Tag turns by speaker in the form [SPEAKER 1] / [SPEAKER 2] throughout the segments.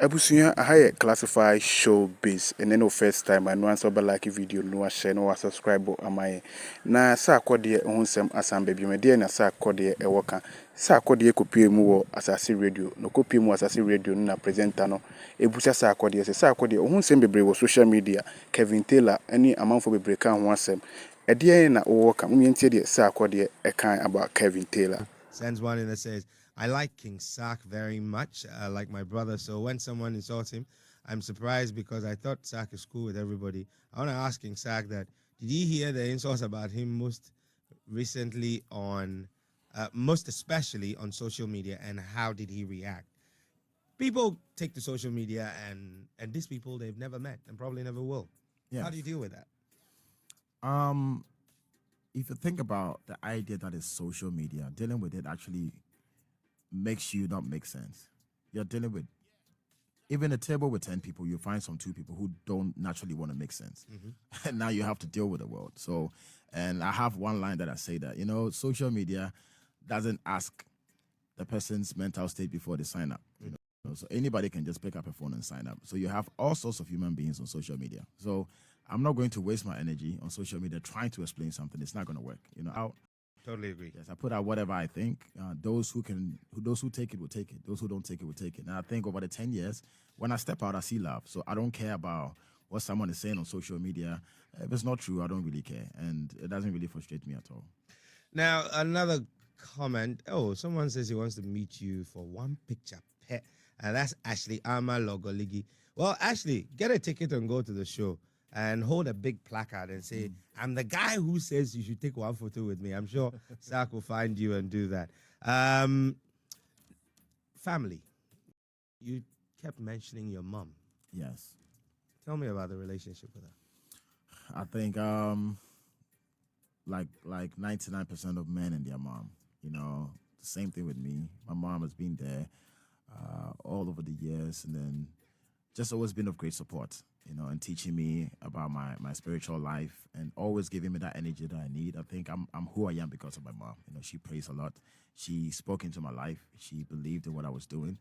[SPEAKER 1] Abusunya ahaye classify showbiz and then no first time and once over like a video no share no subscribe amaye na Sarkodie onsem asam baby me de na Sarkodie e woka Sarkodie kopie mu wo asase radio no kopie mu asase radio na presenter no ebusa Sarkodie se Sarkodie onsem bebre wo social media Kelvin any amanfo bebre kan ho asem e de na wo woka mu yentie de Sarkodie e kan about Kelvin.
[SPEAKER 2] Sends one in that says, I like King Sark very much, like my brother. So when someone insults him, I'm surprised because I thought Sark is cool with everybody. I want to ask King Sark that, did he hear the insults about him most recently on, most especially on social media, and how did he react? People take to social media and these people they've never met and probably never will. Yes. How do you deal with that?
[SPEAKER 3] If you think about the idea that is social media, dealing with it actually makes you not make sense. You're dealing with, even a table with 10 people, you find some 2 people who don't naturally want to make sense. And now you have to deal with the world. So, and I have one line that I say that, social media doesn't ask the person's mental state before they sign up. So anybody can just pick up a phone and sign up. So you have all sorts of human beings on social media. So I'm not going to waste my energy on social media trying to explain something. It's not going to work.
[SPEAKER 2] Totally agree.
[SPEAKER 3] Yes, I put out whatever I think. Those who take it will take it. Those who don't take it will take it. And I think over the 10 years, when I step out, I see love. So I don't care about what someone is saying on social media. If it's not true, I don't really care. And it doesn't really frustrate me at all.
[SPEAKER 2] Now, another comment. Oh, someone says he wants to meet you for one picture. And that's Ashley Ama Logoligi. Well, Ashley, get a ticket and go to the show and hold a big placard and say, I'm the guy who says you should take one photo with me. I'm sure Sark will find you and do that. Family. You kept mentioning your mom.
[SPEAKER 3] Yes.
[SPEAKER 2] Tell me about the relationship with her.
[SPEAKER 3] I think like 99% of men and their mom, the same thing with me. My mom has been there all over the years, and then just always been of great support, and teaching me about my spiritual life and always giving me that energy that I need. I think I'm who I am because of my mom. She prays a lot. She spoke into my life. She believed in what I was doing,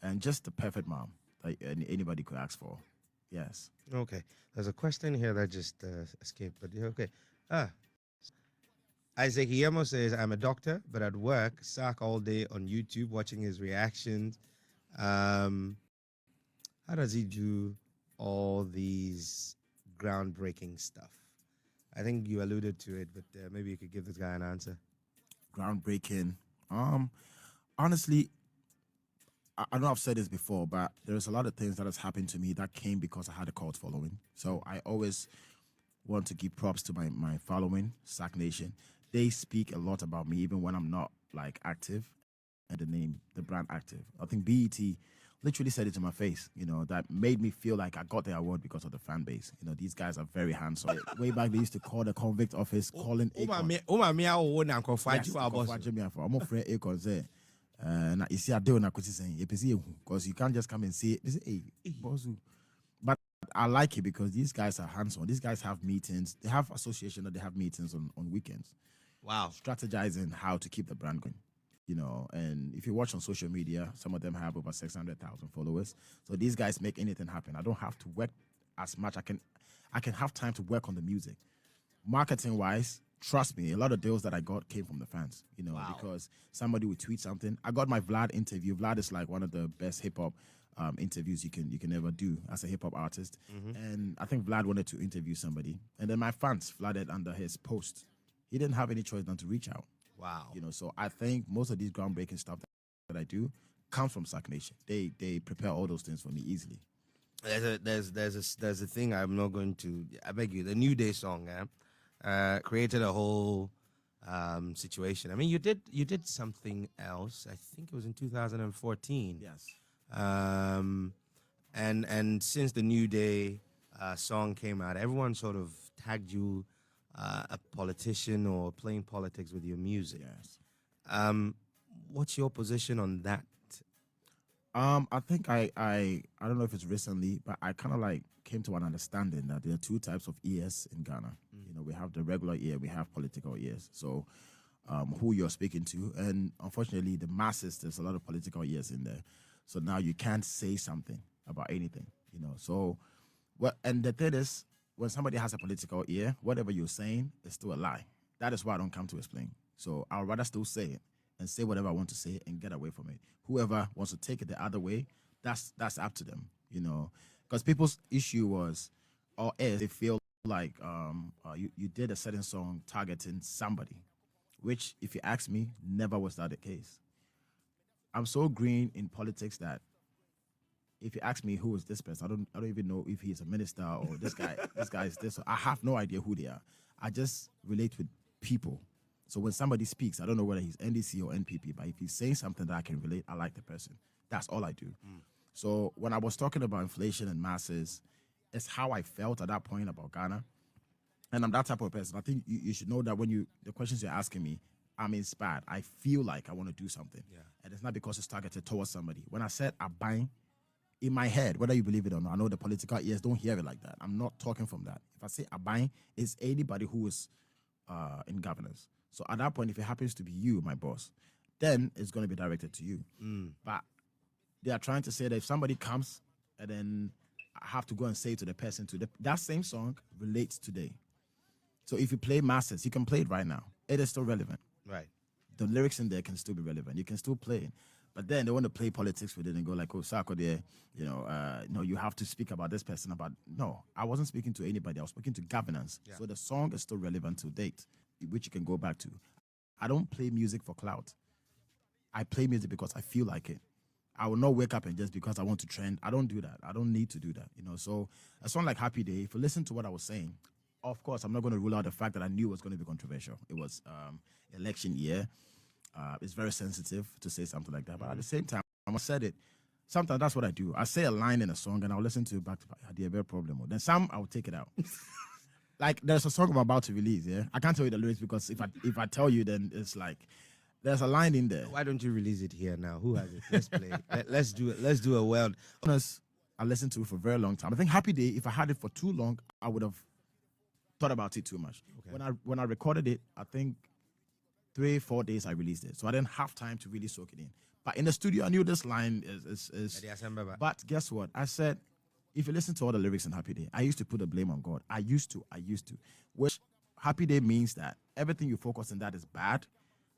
[SPEAKER 3] and just the perfect mom that anybody could ask for. Yes.
[SPEAKER 2] Okay. There's a question here that just escaped, but okay. Isaac Yemo says, I'm a doctor, but at work, Sark all day on YouTube watching his reactions. How does he do all these groundbreaking stuff? I think you alluded to it, but maybe you could give this guy an answer.
[SPEAKER 3] Groundbreaking. Honestly, I know I've said this before, but there's a lot of things that has happened to me that came because I had a cult following. So I always want to give props to my following, Sark Nation. They speak a lot about me, even when I'm not active, and the brand active. I think BET literally said it to my face, that made me feel like I got the award because of the fan base. These guys are very handsome. Way back, they used to call the convict office, calling Akon. You see, I do not because you can't just come and say, hey, boss. But I like it because these guys are hands-on. These guys have meetings. They have association that they have meetings on weekends.
[SPEAKER 2] Wow.
[SPEAKER 3] Strategizing how to keep the brand going. And if you watch on social media, some of them have over 600,000 followers. So these guys make anything happen. I don't have to work as much. I can have time to work on the music. Marketing-wise, trust me, a lot of deals that I got came from the fans,
[SPEAKER 2] wow.
[SPEAKER 3] Because somebody would tweet something. I got my Vlad interview. Vlad is like one of the best hip-hop interviews you can ever do as a hip-hop artist. And I think Vlad wanted to interview somebody. And then my fans flooded under his post. He didn't have any choice than to reach out.
[SPEAKER 2] Wow.
[SPEAKER 3] So I think most of these groundbreaking stuff that I do comes from Sark Nation. They prepare all those things for me easily.
[SPEAKER 2] There's a thing I'm not going to. I beg you. The New Day song, created a whole situation. I mean, you did something else. I think it was in 2014.
[SPEAKER 3] Yes.
[SPEAKER 2] And since the New Day song came out, everyone sort of tagged you. A politician or playing politics with your music.
[SPEAKER 3] Yes.
[SPEAKER 2] What's your position on that?
[SPEAKER 3] I think I don't know if it's recently, but I kind of came to an understanding that there are 2 types of ears in Ghana. We have the regular ear, we have political ears. So who you're speaking to, and unfortunately the masses, there's a lot of political ears in there. So now you can't say something about anything, you know. So, and the thing is, when somebody has a political ear, whatever you're saying is still a lie. That is why I don't come to explain. So I'd rather still say it and say whatever I want to say and get away from it. Whoever wants to take it the other way, that's up to them, you know. Because people's issue was, or is, they feel like you did a certain song targeting somebody, which, if you ask me, never was that the case. I'm so green in politics that if you ask me who is this person, I don't even know if he's a minister or this guy. This guy is this. I have no idea who they are. I just relate with people. So when somebody speaks, I don't know whether he's NDC or NPP, but if he's saying something that I can relate, I like the person. That's all I do. So when I was talking about inflation and masses, it's how I felt at that point about Ghana. And I'm that type of person. I think you should know that when the questions you're asking me, I'm inspired. I feel like I want to do something.
[SPEAKER 2] Yeah.
[SPEAKER 3] And it's not because it's targeted towards somebody. When I said Aban, in my head, whether you believe it or not, I know the political ears don't hear it like that. I'm not talking from that. If I say Aban, it's anybody who is in governance. So at that point, if it happens to be you, my boss, then it's going to be directed to you. But they are trying to say that if somebody comes and then I have to go and say to the person, that same song relates today. So if you play masses, you can play it right now. It is still relevant.
[SPEAKER 2] Right.
[SPEAKER 3] The lyrics in there can still be relevant. You can still play it. But then they want to play politics with it and go like, oh, Sarkodie, no, you have to speak about this person. No, I wasn't speaking to anybody. I was speaking to governance. Yeah. So the song is still relevant to date, which you can go back to. I don't play music for clout. I play music because I feel like it. I will not wake up and just because I want to trend. I don't do that. I don't need to do that. So a song like Happy Day, if you listen to what I was saying, of course, I'm not going to rule out the fact that I knew it was going to be controversial. It was election year. It's very sensitive to say something like that. But at the same time, I said it. Sometimes that's what I do. I say a line in a song and I'll listen to it back to back. I had a problem. Then some, I'll take it out. Like there's a song I'm about to release, yeah? I can't tell you the lyrics because if I tell you, then it's like, there's a line in there.
[SPEAKER 2] Why don't you release it here now? Who has it? Let's play it. Let's do it. Let's do a well.
[SPEAKER 3] Honest, I listened to it for a very long time. I think Happy Day, if I had it for too long, I would have thought about it too much. Okay. When I recorded it, I think 3-4 days I released it. So I didn't have time to really soak it in. But in the studio, I knew this line is but guess what? I said, if you listen to all the lyrics in Happy Day, I used to put the blame on God. I used to. Which Happy Day means that everything you focus on that is bad.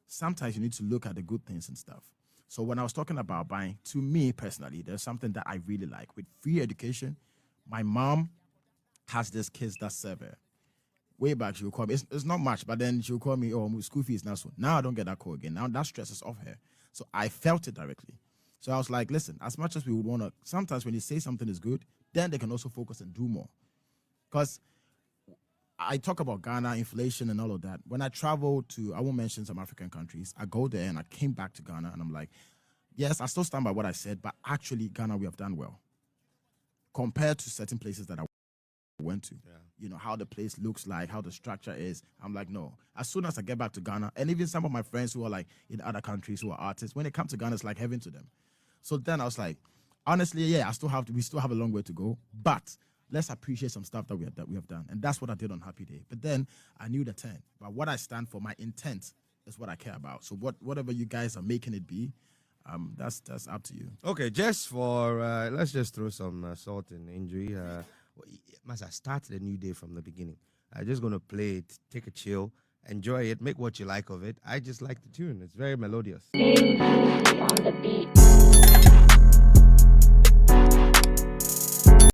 [SPEAKER 3] Sometimes you need to look at the good things and stuff. So when I was talking about buying, to me personally, there's something that I really like. With free education, my mom has this kids that serve her. Way back, she would call me. It's not much, but then she would call me, oh, school fees now. So now I don't get that call again. Now that stress is off her. So I felt it directly. So I was like, listen, as much as we would want to, sometimes when you say something is good, then they can also focus and do more. Because I talk about Ghana, inflation and all of that. When I travel to, I won't mention some African countries, I go there and I came back to Ghana and I'm like, yes, I still stand by what I said, but actually Ghana, we have done well. Compared to certain places that I went to. Yeah. How the place looks like, how the structure is. I'm like, no. As soon as I get back to Ghana, and even some of my friends who are like in other countries who are artists, when they come to Ghana, it's like heaven to them. So then I was like, honestly, yeah, we still have a long way to go, but let's appreciate some stuff that we have done. And that's what I did on Happy Day. But then I knew the 10. But what I stand for, my intent is what I care about. So whatever you guys are making it be, that's up to you.
[SPEAKER 2] Okay, just for, let's just throw some salt in the injury. Must have started a new day from the beginning. I'm just going to play it, take a chill, enjoy it, make what you like of it. I just like the tune. It's very melodious.
[SPEAKER 4] On the beat.